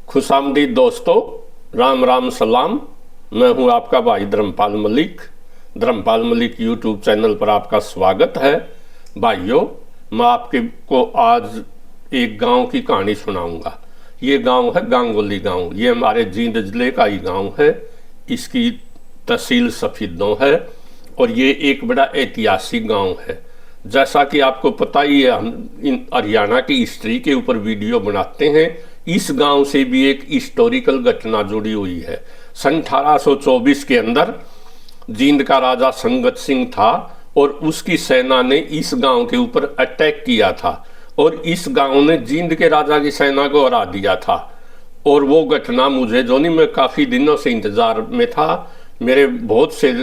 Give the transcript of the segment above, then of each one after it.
खुशामदीद दोस्तों, राम राम सलाम। मैं हूं आपका भाई धर्मपाल मलिक। धर्मपाल मलिक यूट्यूब चैनल पर आपका स्वागत है। भाइयों, मैं आपके को आज एक गांव की कहानी सुनाऊंगा। ये गांव है गांगोली गांव। ये हमारे जींद जिले का ही गांव है। इसकी तहसील सफीदों है और ये एक बड़ा ऐतिहासिक गांव है। जैसा कि आपको पता ही है, हम इन हरियाणा की हिस्ट्री के ऊपर वीडियो बनाते हैं। इस गांव से भी एक हिस्टोरिकल घटना जुड़ी हुई है। सन 1824 के अंदर जींद का राजा संगत सिंह था और उसकी सेना ने इस गांव के ऊपर अटैक किया था और इस गांव ने जींद के राजा की सेना को हरा दिया था। और वो घटना मुझे जो नहीं, मैं काफ़ी दिनों से इंतज़ार में था। मेरे बहुत से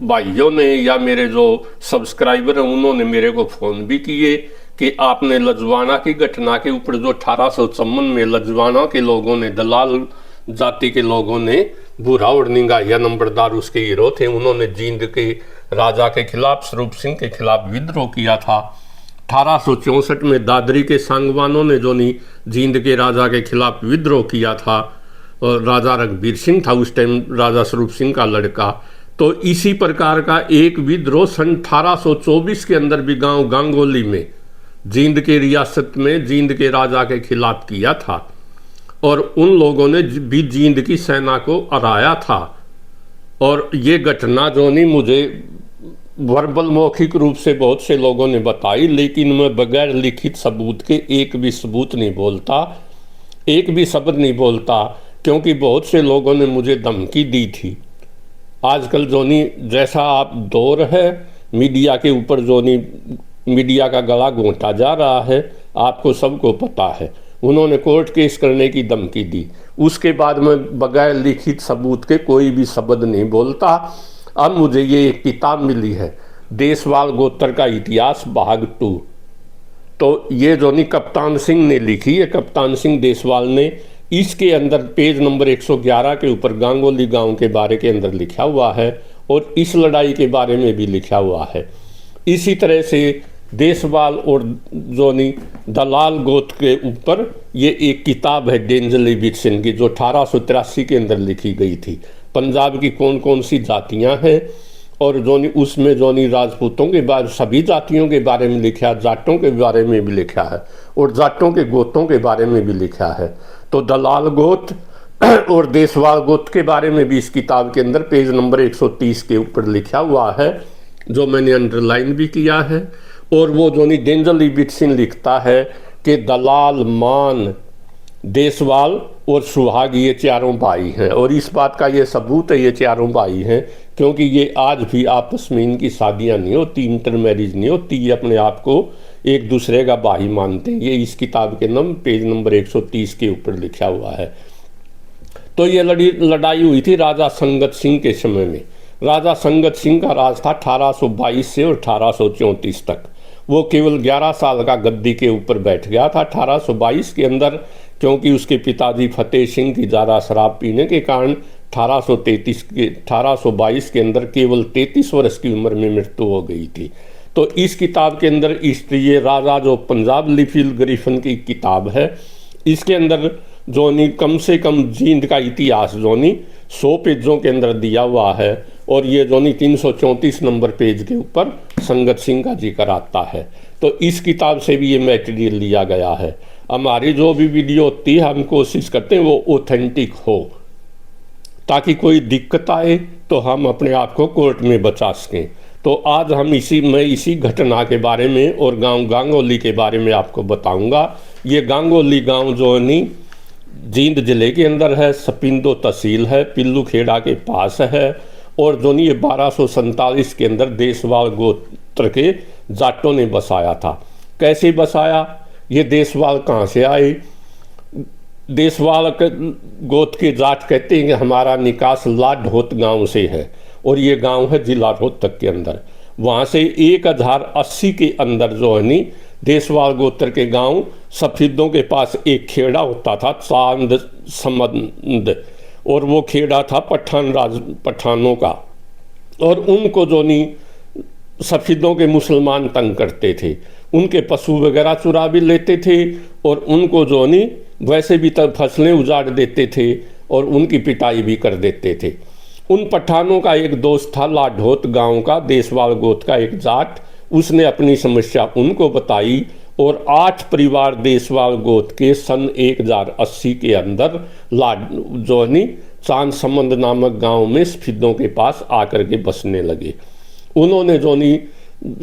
भाइयों ने या मेरे जो सब्सक्राइबर हैं उन्होंने मेरे को फ़ोन भी किए कि आपने लजवाना की घटना के ऊपर जो 1854 में लजवाना के लोगों ने, दलाल जाति के लोगों ने, भूरा और निंगाहिया नंबरदार उसके हीरो थे, उन्होंने जींद के राजा के खिलाफ, स्वरूप सिंह के खिलाफ विद्रोह किया था। 1864 में दादरी के सांगवानों ने जो नहीं जींद के राजा के खिलाफ विद्रोह किया था और राजा रघबीर सिंह था उस टाइम, राजा स्वरूप सिंह का लड़का। तो इसी प्रकार का एक विद्रोह सन 1824 के अंदर भी गांव गांगोली में, जींद के रियासत में, जींद के राजा के खिलाफ किया था और उन लोगों ने भी जींद की सेना को हराया था। और ये घटना जो नहीं मुझे वर्बल मौखिक रूप से बहुत से लोगों ने बताई, लेकिन मैं बगैर लिखित सबूत के एक भी सबूत नहीं बोलता, एक भी शब्द नहीं बोलता, क्योंकि बहुत से लोगों ने मुझे धमकी दी थी। आजकल जो नहीं जैसा आप दौर है, मीडिया के ऊपर जो नहीं मीडिया का गला घोंटा जा रहा है, आपको सबको पता है। उन्होंने कोर्ट केस करने की धमकी दी। उसके बाद मैं बगैर लिखित सबूत के कोई भी शब्द नहीं बोलता। अब मुझे ये एक किताब मिली है, देशवाल गोत्र का इतिहास भाग 2। तो ये जो नहीं कप्तान सिंह ने लिखी है, कप्तान सिंह देशवाल ने। इसके अंदर पेज नंबर 111 के ऊपर गांगोली गांव के बारे के अंदर लिखा हुआ है और इस लड़ाई के बारे में भी लिखा हुआ है। इसी तरह से देशवाल और जोनी दलाल गोत के ऊपर ये एक किताब है डेंजली विक्सन की, जो 1883 के अंदर लिखी गई थी। पंजाब की कौन कौन सी जातियां हैं और जोनी उसमें जोनी राजपूतों के बाद सभी जातियों के बारे में लिखा है, जाटों के बारे में भी लिखा है और जाटों के गोतों के बारे में भी लिखा है। तो दलाल गोत और देशवाल गोत के बारे में भी इस किताब के अंदर पेज नंबर 130 के ऊपर लिखा हुआ है, जो मैंने अंडरलाइन भी किया है। और वो जोनी डेंजली विक्सन लिखता है कि दलाल, मान, देशवाल और सुहाग ये चारों भाई हैं। और इस बात का ये सबूत है, ये चारों भाई हैं, क्योंकि ये आज भी आपस में इनकी शादियां नहीं होती, इंटर मैरिज नहीं होती, ये अपने आप को एक दूसरे का भाई मानते हैं। ये इस किताब के पेज नंबर 130 के ऊपर लिखा हुआ है। तो ये लड़ाई हुई थी राजा संगत सिंह के समय में। राजा संगत सिंह का राज था 1822 से और 1834 तक। वो केवल 11 साल का गद्दी के ऊपर बैठ गया था 1822 के अंदर, क्योंकि उसके पिताजी फतेह सिंह की ज़्यादा शराब पीने के कारण 1822 के अंदर केवल 33 वर्ष की उम्र में मृत्यु हो गई थी। तो इस किताब के अंदर ये राजा जो पंजाब लिफिल ग्रिफन की किताब है, इसके अंदर जोनी कम से कम जींद का इतिहास जोनी 100 पेजों के अंदर दिया हुआ है और ये जोनी 334 नंबर पेज के ऊपर संगत सिंह का जिक्र आता है। तो इस किताब से भी ये मटेरियल लिया गया है। हमारी जो भी वीडियो होती है हम कोशिश करते हैं वो ऑथेंटिक हो, ताकि कोई दिक्कत आए तो हम अपने आप को कोर्ट में बचा सकें। तो आज हम इसी घटना के बारे में और गांव गांगोली के बारे में आपको बताऊंगा। ये गांगोली गांव जो नहीं जींद जिले के अंदर है, सपिंदो तहसील है, पिल्लू खेड़ा के पास है और जो नहीं ये 1247 के अंदर देशवाल गोत्र के जाटों ने बसाया था। कैसे बसाया, ये देशवाल कहाँ से आए? देशवाल गोत के जाट कहते हैं कि हमारा निकास लाडहोत गांव से है और ये गांव है जिला रोहतक के अंदर। वहाँ से 1080 के अंदर जो है नहीं देशवाल गोत्र के गांव सफीदों के पास एक खेड़ा होता था, चांद समंद, और वो खेड़ा था पठानों का। और उनको जो नहीं सफीदों के मुसलमान तंग करते थे, उनके पशु वगैरह चुरा भी लेते थे और उनको जो नहीं वैसे भी तब फसलें उजाड़ देते थे और उनकी पिटाई भी कर देते थे। उन पठानों का एक दोस्त था लाढौत गांव का, देसवाल गोत का एक जाट। उसने अपनी समस्या उनको बताई और 8 परिवार देसवाल गोत के सन 1080 के अंदर जोनी चांद संबंध नामक गांव में सफेदों के पास आकर के बसने लगे। उन्होंने जोनी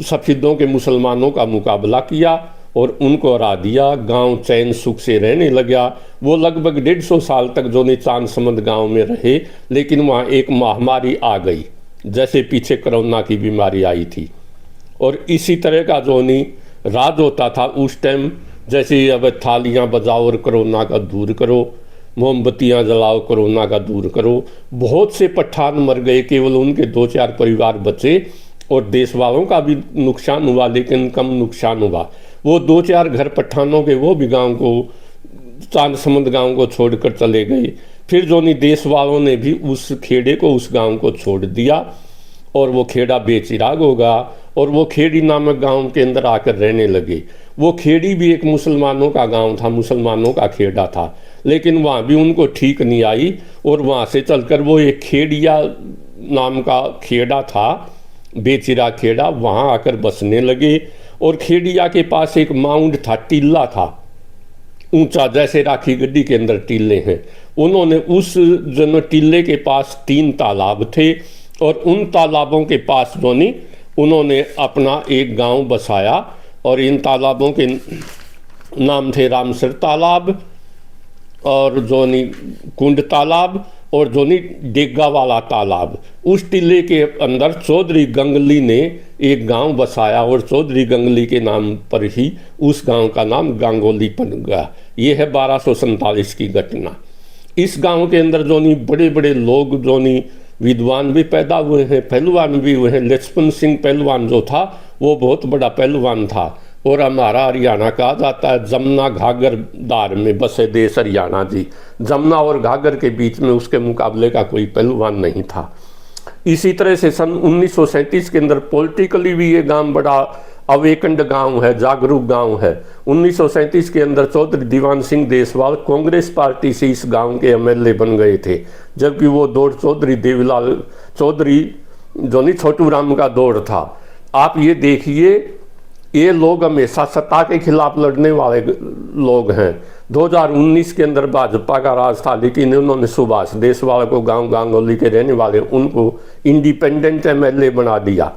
सफेदों के मुसलमानों का मुकाबला किया और उनको हरा दिया। गांव चैन सुख से रहने लगा। वो लगभग 150 साल तक जोनी चांद संबंध गांव में रहे, लेकिन वहाँ एक महामारी आ गई, जैसे पीछे कोरोना की बीमारी आई थी। और इसी तरह का जोनी राज होता था उस टाइम, जैसे अब थालियाँ बजाओ और कोरोना का दूर करो, मोमबत्तियाँ जलाओ कोरोना का दूर करो। बहुत से पठान मर गए, केवल उनके 2-4 परिवार बचे और देश वालों का भी नुकसान हुआ, लेकिन कम नुकसान हुआ। वो 2-4 घर पठानों के वो भी गांव को, चांद समंद गांव को छोड़कर चले गए। फिर जोनी देश वालों ने भी उस खेड़े को, उस गांव को छोड़ दिया और वो खेड़ा बेचिराग होगा और वो खेड़ी नामक गांव के अंदर आकर रहने लगे। वो खेड़ी भी एक मुसलमानों का गांव था, मुसलमानों का खेड़ा था, लेकिन वहाँ भी उनको ठीक नहीं आई और वहाँ से चलकर वो एक खेड़िया नाम का खेड़ा था, बेचिरा खेड़ा, वहाँ आकर बसने लगे। और खेड़िया के पास एक माउंड था, टीला था ऊंचा, जैसे राखी गड्डी के अंदर टीले हैं। उन्होंने उस जन टीले के पास 3 तालाब थे और उन तालाबों के पास जोनी उन्होंने अपना एक गांव बसाया और इन तालाबों के नाम थे रामसर तालाब और जोनी कुंड तालाब और जोनी डेगा वाला तालाब। उस टीले के अंदर चौधरी गंगली ने एक गांव बसाया और चौधरी गंगली के नाम पर ही उस गांव का नाम गांगोली बन गया। ये है 1247 की घटना। इस गांव के अंदर जोनी बड़े बड़े लोग, जोनी विद्वान भी पैदा हुए हैं, पहलवान भी हुए हैं। लक्ष्मण सिंह पहलवान जो था वो बहुत बड़ा पहलवान था और हमारा हरियाणा कहा जाता है जमुना घाघर दार में बसे देश हरियाणा जी। जमुना और घाघर के बीच में उसके मुकाबले का कोई पहलवान नहीं था। इसी तरह से सन 1937 के अंदर पॉलिटिकली भी ये गांव बड़ा अवेकंड गांव है, जागरूक गांव है। 1937 के अंदर चौधरी दीवान सिंह देसवाल कांग्रेस पार्टी से इस गांव के एमएलए बन गए थे, जबकि वो दौर चौधरी देवीलाल चौधरी जोनी छोटू राम का दौर था। आप ये देखिए, ये लोग हमेशा सत्ता के खिलाफ लड़ने वाले लोग हैं। 2019 के अंदर भाजपा का राज था, लेकिन उन्होंने सुभाष देसवाल को, गांव गांगोली के रहने वाले, उनको इंडिपेंडेंट एमएलए बना दिया।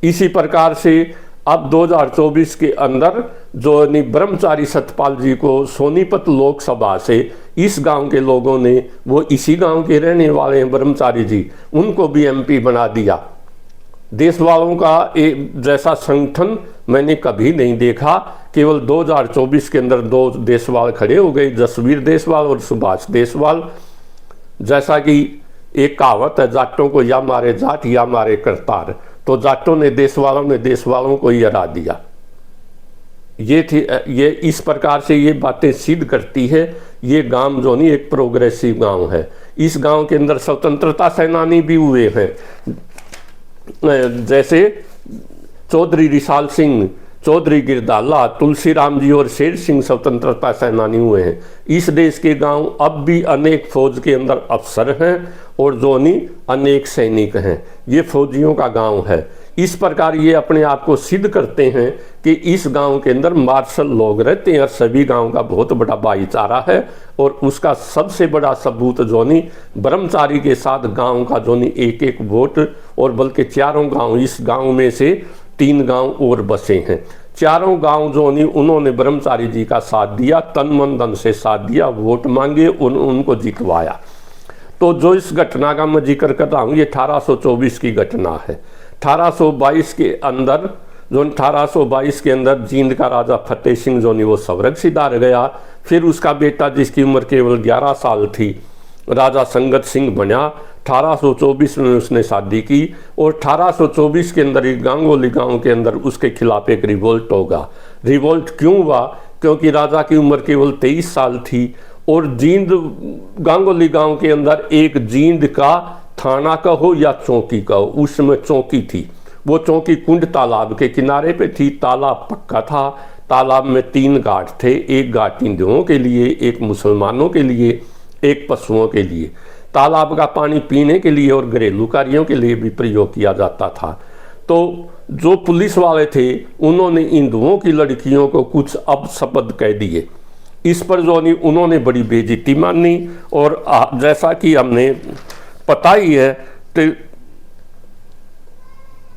इसी प्रकार से अब 2024 के अंदर जो ब्रह्मचारी सतपाल जी को सोनीपत लोकसभा से इस गांव के लोगों ने, वो इसी गांव के रहने वाले हैं ब्रह्मचारी जी, उनको भी एमपी बना दिया। देशवालों का एक जैसा संगठन मैंने कभी नहीं देखा। केवल 2024 के अंदर 2 देशवाल खड़े हो गए, जसवीर देशवाल और सुभाष देशवाल। जैसा कि एक कहावत है, जाटों को या मारे जाट या मारे करतार, तो जाटों ने देशवालों को ही हरा दिया। ये इस प्रकार से ये बातें सिद्ध करती है ये गांव जो नहीं एक प्रोग्रेसिव गांव है। इस गांव के अंदर स्वतंत्रता सेनानी भी हुए हैं, जैसे चौधरी रिसाल सिंह, चौधरी गिरदाला, तुलसीराम जी और शेर सिंह स्वतंत्रता सेनानी हुए हैं। इस देश के गांव अब भी अनेक फौज के अंदर अफसर हैं और जोनी अनेक सैनिक हैं। ये फौजियों का गांव है। इस प्रकार ये अपने आप को सिद्ध करते हैं कि इस गांव के अंदर मार्शल लोग रहते हैं और सभी गांव का बहुत बड़ा भाईचारा है। और उसका सबसे बड़ा सबूत जोनी ब्रह्मचारी के साथ गांव का जोनी एक एक वोट, और बल्कि 4 गांव, इस गांव में से 3 गांव और बसे हैं। 4 गांव जो नहीं उन्होंने ब्रह्मचारी जी का साथ दिया, तन मन धन से साथ दिया, वोट मांगे, उनको जितवाया। तो जो इस घटना का मैं जिक्र कर रहा हूँ ये 1824 की घटना है। 1822 के अंदर जो 1822 के अंदर जींद का राजा फतेह सिंह जो नहीं वो स्वर्ग सिधार गया। फिर उसका बेटा जिसकी उम्र केवल 11 साल थी राजा संगत सिंह बना। 1824 में उसने शादी की और 1824 के अंदर एक गांगोली गांव के अंदर उसके खिलाफ एक रिवोल्ट होगा। रिवोल्ट क्यों हुआ? क्योंकि राजा की उम्र केवल 23 साल थी और जींद गांगोली गांव के अंदर एक जींद का थाना कहो या चौकी कहो, उसमें चौकी थी। वो चौकी कुंड तालाब के किनारे पे थी, तालाब पक्का था। तालाब में 3 घाट थे, एक घाट हिंदुओं के लिए, एक मुसलमानों के लिए, एक पशुओं के लिए। तालाब का पानी पीने के लिए और घरेलू कार्यों के लिए भी प्रयोग किया जाता था। तो जो पुलिस वाले थे उन्होंने हिंदुओं की लड़कियों को कुछ अपशब्द कह दिए। इस पर जो नहीं उन्होंने बड़ी बेइज्जती मानी। और जैसा कि हमने पता ही है तो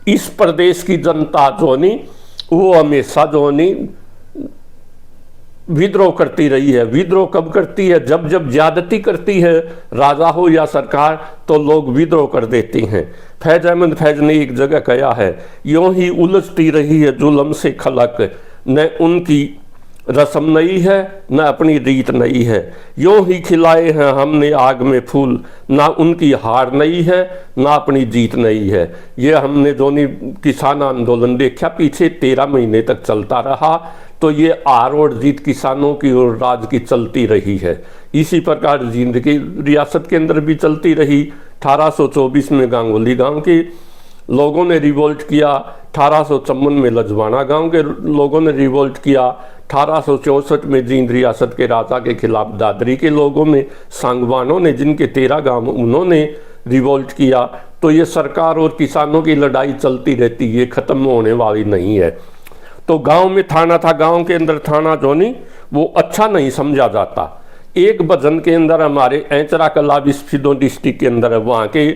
इस प्रदेश की जनता जो नहीं वो हमेशा जो नहीं विद्रोह करती रही है। विद्रोह कब करती है? जब जब ज्यादती करती है राजा हो या सरकार तो लोग विद्रोह कर देते हैं। फैज अहमद फैज ने एक जगह कहा है, यूं ही उलझती रही है जुल्म से खलक, न उनकी रस्म नई है न अपनी रीत नई है। यूं ही खिलाए हैं हमने आग में फूल, ना उनकी हार नई है ना अपनी जीत नई है। ये हमने दोनों किसान आंदोलन देखा, पीछे 13 महीने तक चलता रहा। तो ये हार और जीत किसानों की और राज की चलती रही है। इसी प्रकार जींद की रियासत के अंदर भी चलती रही। 1824 में गांगुली गांव के लोगों ने रिवोल्ट किया, 1854 में लजवाना गांव के लोगों ने रिवोल्ट किया, 1864 में जींद रियासत के राजा के खिलाफ दादरी के लोगों ने, सांगवानों ने, जिनके 13 गांव उन्होंने रिवोल्ट किया। तो ये सरकार और किसानों की लड़ाई चलती रहती है, ख़त्म होने वाली नहीं है। तो गांव में थाना था, गांव के अंदर थाना जो नहीं वो अच्छा नहीं समझा जाता। एक भजन के अंदर हमारे ऐचरा कला विस्फिदो डिस्ट्रिक्ट के अंदर है, वहाँ के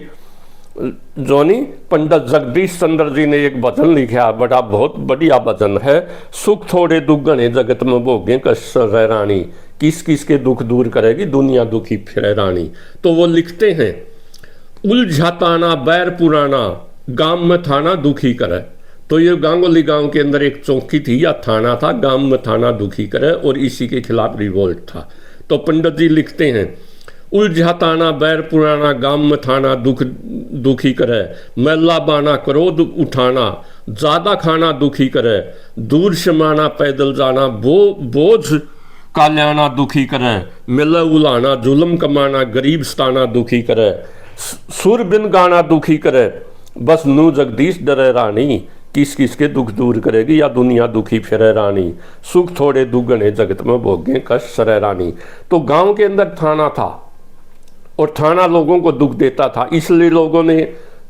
जोनी पंडित जगदीश चंद्र जी ने एक भजन लिखा, बड़ा बहुत बढ़िया भजन है। सुख थोड़े दुख गणे जगत में भोगे कष्ट रानी, किस किस के दुख दूर करेगी दुनिया दुखी फिर रानी। तो वो लिखते हैं, उलझा ताना बैर पुराना, गांव में थाना दुखी करे। तो ये गांगुली गांव के अंदर एक चौकी थी या थाना था, गांव में थाना दुखी करे, और इसी के खिलाफ रिवोल्ट था। तो पंडित जी लिखते हैं, उलझा ताना बैर पुराना, गांव में थाना दुखी करे, मैला बाना क्रोध उठाना, ज्यादा खाना दुखी करे, दूर शमाना पैदल जाना, बोझ काल्याना दुखी करे, मिले उलाना जुल्म कमाना, गरीब सताना दुखी करे, सुर बिन गाना दुखी करे, बस नू जगदीश डरे रानी, किस किस के दुख दूर करेगी या दुनिया दुखी फिरे रानी, सुख थोड़े दुगने जगत में भोगे कष्ट सरे रानी। तो गांव के अंदर थाना था और थाना लोगों को दुख देता था, इसलिए लोगों ने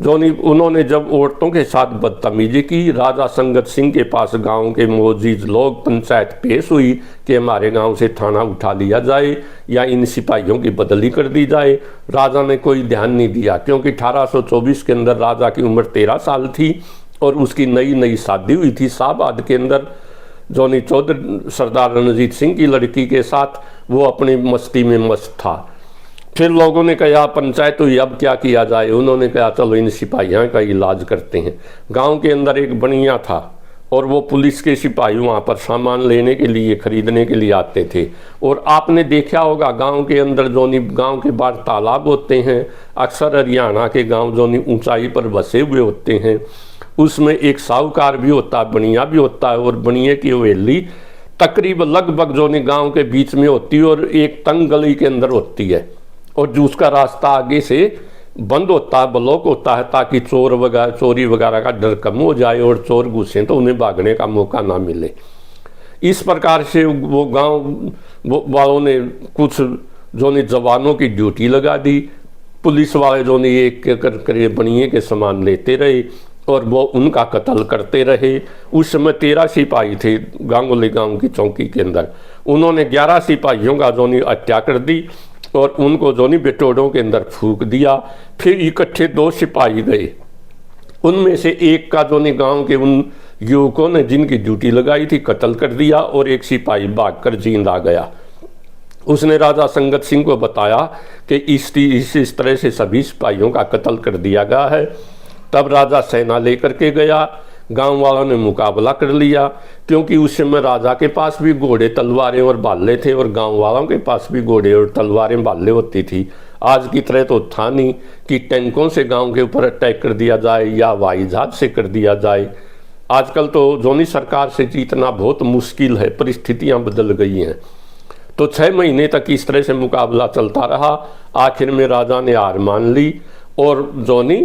उन्होंने जब औरतों के साथ बदतमीजी की, राजा संगत सिंह के पास गांव के मौजूद लोग पंचायत पेश हुई कि हमारे गांव से थाना उठा लिया जाए या इन सिपाहियों की बदली कर दी जाए। राजा ने कोई ध्यान नहीं दिया, क्योंकि 1824 के अंदर राजा की उम्र 13 साल थी और उसकी नई नई शादी हुई थी शाहबाद के अंदर जोनी चौधरी सरदार रणजीत सिंह की लड़की के साथ। वो अपनी मस्ती में मस्त था। फिर लोगों ने कहा पंचायत हुई, अब क्या किया जाए। उन्होंने कहा चलो इन सिपाहियों का इलाज करते हैं। गांव के अंदर एक बनिया था और वो पुलिस के सिपाही वहाँ पर सामान लेने के लिए, खरीदने के लिए आते थे। और आपने देखा होगा गांव के अंदर जोनी गांव के बाहर तालाब होते हैं, अक्सर हरियाणा के गांव जोनी ऊंचाई पर बसे हुए होते हैं, उसमें एक साहूकार भी होता है, बनिया भी होता है, और बनिए की हवेली तकरीबन लगभग जोनी गांव के बीच में होती है और एक तंग गली के अंदर होती है, और जो उसका रास्ता आगे से बंद होता है, ब्लॉक होता है, ताकि चोरी वगैरह का डर कम हो जाए और चोर घुसे तो उन्हें भागने का मौका ना मिले। इस प्रकार से वो गांव वालों ने कुछ जोनी जवानों की ड्यूटी लगा दी। पुलिस वाले जोनी एक कर बनिए के सामान लेते रहे और वो उनका कत्ल करते रहे। उस समय 13 सिपाही थे गांगुली गांव की चौकी के अंदर। उन्होंने 11 सिपाहियों का जोनी हत्या कर दी और उनको जोनी बेटोड़ों के अंदर फूंक दिया। फिर इकट्ठे 2 सिपाही गए, उनमें से एक का जोनी गांव के उन युवकों ने जिनकी ड्यूटी लगाई थी कत्ल कर दिया और एक सिपाही भागकर जींद आ गया। उसने राजा संगत सिंह को बताया कि इस तरह से सभी सिपाहियों का कत्ल कर दिया गया है। तब राजा सेना लेकर के गया, गांव वालों ने मुकाबला कर लिया, क्योंकि उस समय राजा के पास भी घोड़े तलवारें और भाले थे और गांव वालों के पास भी घोड़े और तलवारें भाले होती थी। आज की तरह तो था नहीं कि टैंकों से गांव के ऊपर अटैक कर दिया जाए या हवाई जहाज से कर दिया जाए। आजकल तो जोनी सरकार से जीतना बहुत मुश्किल है, परिस्थितियां बदल गई हैं। तो 6 महीने तक इस तरह से मुकाबला चलता रहा। आखिर में राजा ने हार मान ली और जोनी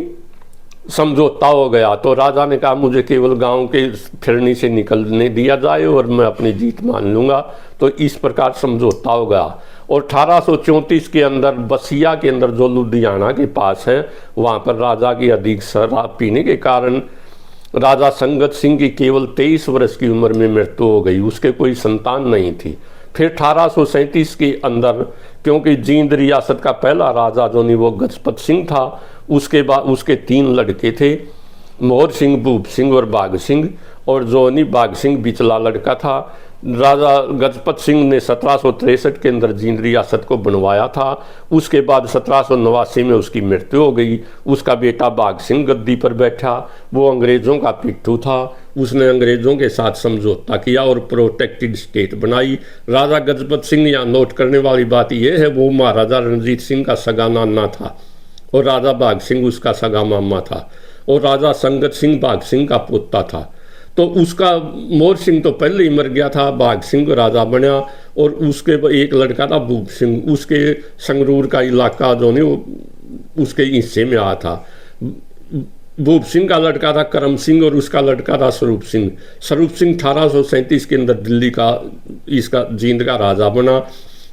समझौता हो गया। तो राजा ने कहा मुझे केवल गांव के फिरनी से निकलने दिया जाए और मैं अपनी जीत मान लूँगा। तो इस प्रकार समझौता हो गया। और 1834 के अंदर बसिया के अंदर जो लुधियाना के पास है, वहाँ पर राजा की अधिक शराब पीने के कारण राजा संगत सिंह की केवल 23 वर्ष की उम्र में मृत्यु हो गई। उसके कोई संतान नहीं थी। फिर 1837 के अंदर, क्योंकि जींद रियासत का पहला राजा जो नहीं वो गजपत सिंह था, उसके बाद उसके 3 लड़के थे, मोहर सिंह, भूप सिंह और बाघ सिंह। और जो नहीं बाघ सिंह बिचला लड़का था। राजा गजपत सिंह ने 1763 के अंदर जींद रियासत को बनवाया था। उसके बाद 1789 में उसकी मृत्यु हो गई। उसका बेटा बाघ सिंह गद्दी पर बैठा। वो अंग्रेज़ों का पिट्ठू था। उसने अंग्रेज़ों के साथ समझौता किया और प्रोटेक्टेड स्टेट बनाई। राजा गजपत सिंह, यहाँ नोट करने वाली बात यह है, वो महाराजा रणजीत सिंह का सगा नाना था और राजा बाघ सिंह उसका सगा मामा था। और राजा संगत सिंह बाघ सिंह का पोता था। तो उसका मोर सिंह तो पहले ही मर गया था, बाघ सिंह राजा बना। और उसके एक लड़का था भूप सिंह, उसके संगरूर का इलाका जो नहीं उसके हिस्से में आया था। भूप सिंह का लड़का था करम सिंह और उसका लड़का था स्वरूप सिंह। स्वरूप सिंह 1837 के अंदर दिल्ली का इसका जींद का राजा बना।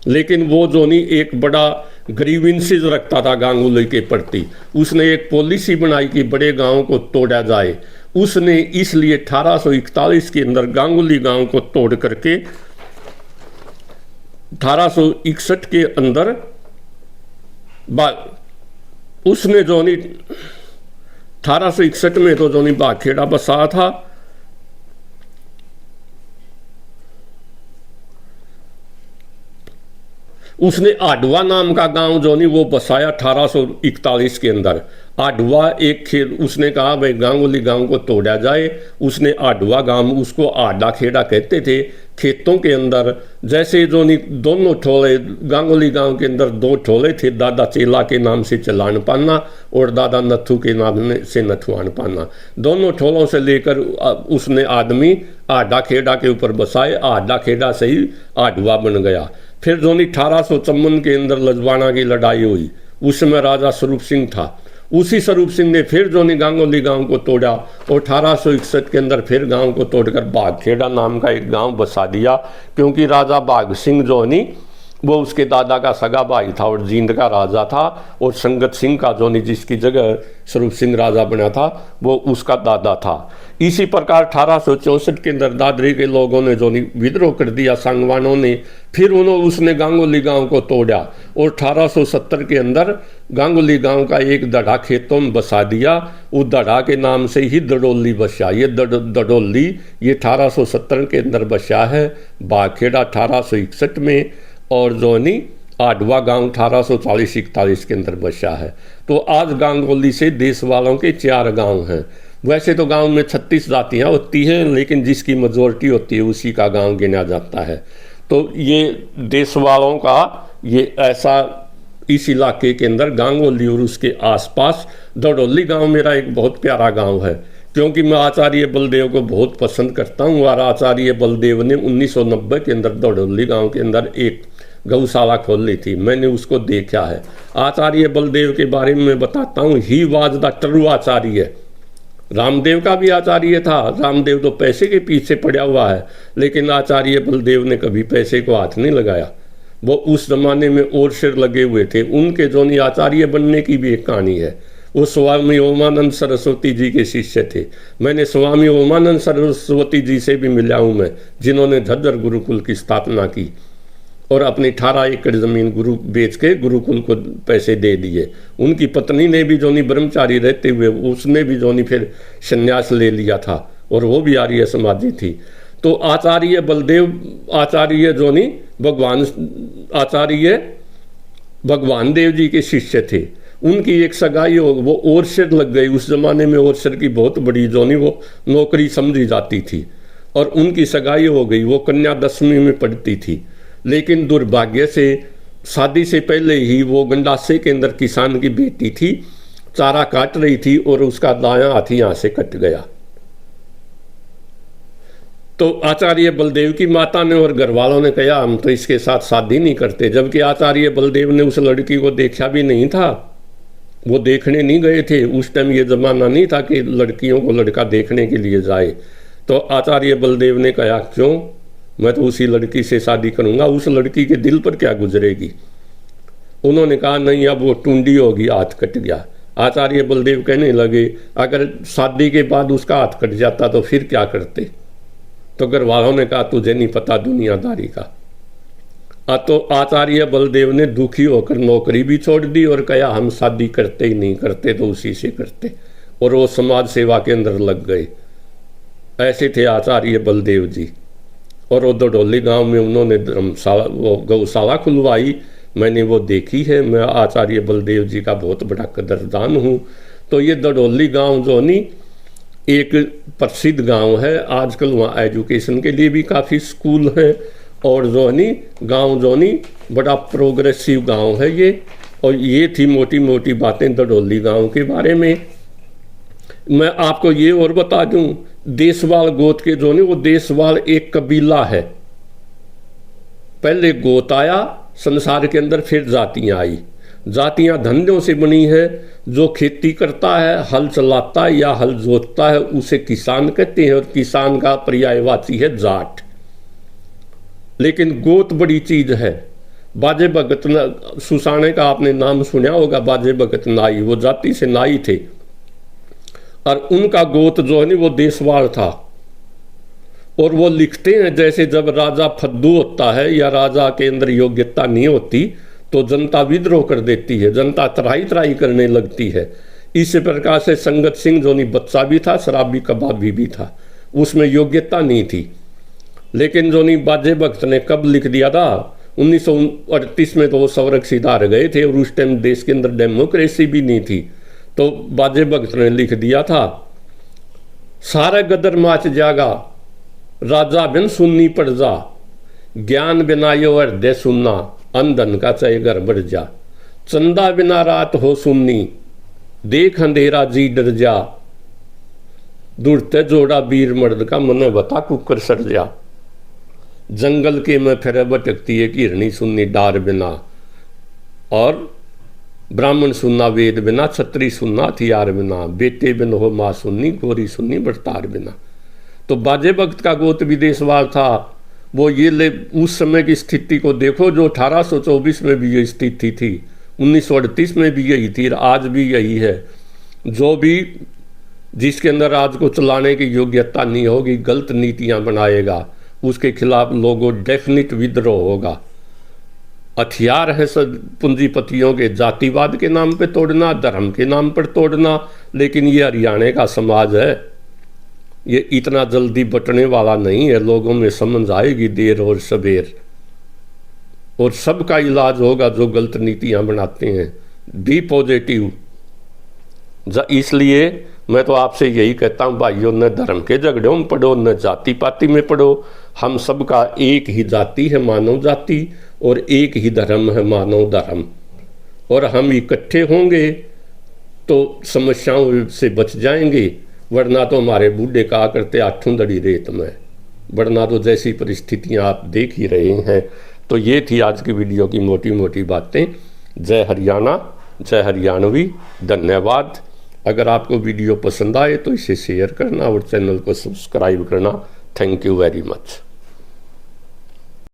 लेकिन वो जो नहीं एक बड़ा ग्रीवेंसेस रखता था गांगुली के प्रति। उसने एक पॉलिसी बनाई कि बड़े गांवों को तोड़ा जाए। उसने इसलिए 1841 के अंदर गांगुली गांव को तोड़ करके 1861 के अंदर उसने जो नहीं 1861 में तो जो नहीं बाखेड़ा बसाया था। उसने आडवा नाम का गांव जो नहीं वो बसाया 1841 के अंदर। आडवा एक खेत, उसने कहा भाई गांगुली गांव को तोड़ा जाए। उसने आडवा गांव, उसको आडा खेड़ा कहते थे। खेतों के अंदर जैसे जो नहीं दोनों ठोले, गांगुली गांव के अंदर 2 ठोले थे, दादा चेला के नाम से चलान पाना और दादा नथु के नाम से नथुआन पाना। दोनों ठोलों से लेकर उसने आदमी आडा खेड़ा के ऊपर बसाए। आडा खेड़ा से ही आडवा बन गया। फिर जो नहीं 1854 के अंदर लजवाना की लड़ाई हुई, उसमें राजा स्वरूप सिंह था। उसी स्वरूप सिंह ने फिर जो नहीं गांगुली गांव को तोड़ा और 1861 के अंदर फिर गांव को तोड़कर बाघखेड़ा नाम का एक गांव बसा दिया। क्योंकि राजा बाघ सिंह जो नहीं वो उसके दादा का सगा भाई था और जींद का राजा था। और संगत सिंह का जो नहीं जिसकी जगह स्वरूप सिंह राजा बना था वो उसका दादा था। इसी प्रकार 1864 के अंदर दादरी के लोगों ने जो नहीं विद्रोह कर दिया, सांगवानों ने। फिर उसने गांगुली गांव को तोड़ा और 1870 के अंदर गांगुली गांव का एक दड़ा खेतों में बसा दिया। उस दड़ा के नाम से ही दडोली बसा। ये दडोली ये 1870 के अंदर बसा है। बाखेड़ा 1861 में और जो नहीं आडवा गांव 1840-41 के अंदर बसा है। तो आज गांगुली से देश वालों के 4 गांव हैं। वैसे तो गांव में 36 जातियाँ होती हैं, लेकिन जिसकी मेजोरिटी होती है उसी का गांव गिना जाता है। तो ये देश वालों का ये ऐसा इस इलाके के अंदर गांगुली और उसके आसपास दडोली गांव मेरा एक बहुत प्यारा गांव है। क्योंकि मैं आचार्य बलदेव को बहुत पसंद करता हूँ और आचार्य बलदेव ने 1990 के अंदर दडोली गांव के अंदर एक गौशाला खोल ली थी। मैंने उसको देखा है। आचार्य बलदेव के बारे में बताता हूँ। ही वाज द ट्रू आचार्य। रामदेव का भी आचार्य था। रामदेव तो पैसे के पीछे पड़ा हुआ है, लेकिन आचार्य बलदेव ने कभी पैसे को हाथ नहीं लगाया। वो उस जमाने में और सिर लगे हुए थे। उनके जो नहीं आचार्य बनने की भी एक कहानी है। वो स्वामी ओमानंद सरस्वती जी के शिष्य थे। मैंने स्वामी ओमानंद सरस्वती जी से भी मिला हूँ मैं, जिन्होंने झज्जर गुरुकुल की स्थापना की और अपनी 18 एकड़ जमीन गुरु बेच के गुरुकुल को पैसे दे दिए। उनकी पत्नी ने भी जो नहीं ब्रह्मचारी रहते हुए उसने भी जो नहीं फिर संन्यास ले लिया था और वो भी आर्य समाजी थी। तो आचार्य बलदेव आचार्य जो नहीं भगवान देव जी के शिष्य थे। उनकी एक सगाई हो, वो ओरसर लग गई। उस जमाने में ओरसर की बहुत बड़ी जो नहीं वो नौकरी समझी जाती थी और उनकी सगाई हो गई। वो कन्या 10वीं में पढ़ती थी, लेकिन दुर्भाग्य से शादी से पहले ही वो गंडासे के अंदर किसान की बेटी थी, चारा काट रही थी और उसका दायां हाथ यहाँ से कट गया। तो आचार्य बलदेव की माता ने और घर वालों ने कहा हम तो इसके साथ शादी नहीं करते, जबकि आचार्य बलदेव ने उस लड़की को देखा भी नहीं था। वो देखने नहीं गए थे। उस टाइम ये ज़माना नहीं था कि लड़कियों को लड़का देखने के लिए जाए। तो आचार्य बलदेव ने कहा क्यों, मैं तो उसी लड़की से शादी करूँगा, उस लड़की के दिल पर क्या गुजरेगी। उन्होंने कहा नहीं, अब वो टूंडी होगी, हाथ कट गया। आचार्य बलदेव कहने लगे अगर शादी के बाद उसका हाथ कट जाता तो फिर क्या करते। तो घर वालों ने कहा तुझे नहीं पता दुनियादारी का। तो आचार्य बलदेव ने दुखी होकर नौकरी भी छोड़ दी और कहा हम शादी करते ही नहीं, करते तो उसी से करते, और वो समाज सेवा के अंदर लग गए। ऐसे थे आचार्य बलदेव जी। और वो दडोली गांव में उन्होंने धर्मशाला, वो गौशाला खुलवाई, मैंने वो देखी है। मैं आचार्य बलदेव जी का बहुत बड़ा कदरदान हूँ। तो ये दडोली गांव जो नहीं एक प्रसिद्ध गांव है, आजकल वहाँ एजुकेशन के लिए भी काफ़ी स्कूल हैं, और जो नहीं गांव जो नहीं बड़ा प्रोग्रेसिव गांव है ये। और ये थी मोटी मोटी बातें दडोली गांव के बारे में। मैं आपको ये और बता दूं, देशवाल गोत के जो नहीं, वो देशवाल एक कबीला है। पहले गोत आया संसार के अंदर, फिर जातियां आई। जातियां धंधों से बनी है। जो खेती करता है, हल चलाता है या हल जोतता है, उसे किसान कहते हैं, और किसान का पर्यायवाची है जाट। लेकिन गोत बड़ी चीज है। बाजे भगत सुसाने का आपने नाम सुना होगा, बाजे भगत नाई, वो जाति से नाई थे, और उनका गोत जो है नहीं वो देशवाल था। और वो लिखते हैं जैसे जब राजा फद्दू होता है या राजा के अंदर योग्यता नहीं होती तो जनता विद्रोह कर देती है, जनता त्राही त्राही करने लगती है। इस प्रकार से संगत सिंह जो नहीं बच्चा भी था, शराबी कबाबी भी था, उसमें योग्यता नहीं थी। लेकिन जो नहीं बाजे भगत ने कब लिख दिया था, 1938 में तो वो संरक्षित हार गए थे, और उस टाइम देश के अंदर डेमोक्रेसी भी नहीं थी। तो बाजे भगत ने लिख दिया था सारा गदर माच जागा, राजा बिन सुननी पड़ जा, ज्ञान बिनायो हृदय सुनना, अंधन का चाहे घर बढ़ जा, चंदा बिना रात हो सुननी, देख अंधेरा जी डर जा, दूरते जोड़ा वीर मर्द का मन बता कुकर सर जा, जंगल के में फिर भटकती है हिरणी सुननी डार बिना, और ब्राह्मण सुनना वेद बिना, छत्री सुनना हथियार बिना, बेटे बिन हो माँ सुननी, गोरी सुननी बरतार बिना। तो बाजे भगत का गोत विदेशवाल था। वो ये ले उस समय की स्थिति को देखो, जो 1824 में भी ये स्थिति थी, 1938 में भी यही थी, आज भी यही है। जो भी जिसके अंदर आज को चलाने की योग्यता नहीं होगी, गलत नीतियां बनाएगा, उसके खिलाफ लोगों डेफिनिट विद्रोह होगा। हथियार है सब पूंजीपतियों के, जातिवाद के नाम पे तोड़ना, धर्म के नाम पर तोड़ना। लेकिन ये हरियाणा का समाज है, ये इतना जल्दी बटने वाला नहीं है। लोगों में समझ आएगी देर और सबेर, और सबका इलाज होगा जो गलत नीतियां बनाते हैं। Be positive. इसलिए मैं तो आपसे यही कहता हूँ भाइयों, न धर्म के झगड़ों में पढ़ो, न जाति पाति में पढ़ो। हम सबका एक ही जाति है, मानव जाति, और एक ही धर्म है, मानव धर्म। और हम इकट्ठे होंगे तो समस्याओं से बच जाएंगे, वरना तो हमारे बूढ़े कहा करते आठों दड़ी रेत में, वरना तो जैसी परिस्थितियां आप देख ही रहे हैं। तो ये थी आज की वीडियो की मोटी मोटी बातें। जय हरियाणा, जय हरियाणवी, धन्यवाद। अगर आपको वीडियो पसंद आए तो इसे शेयर करना और चैनल को सब्सक्राइब करना। Thank you very much.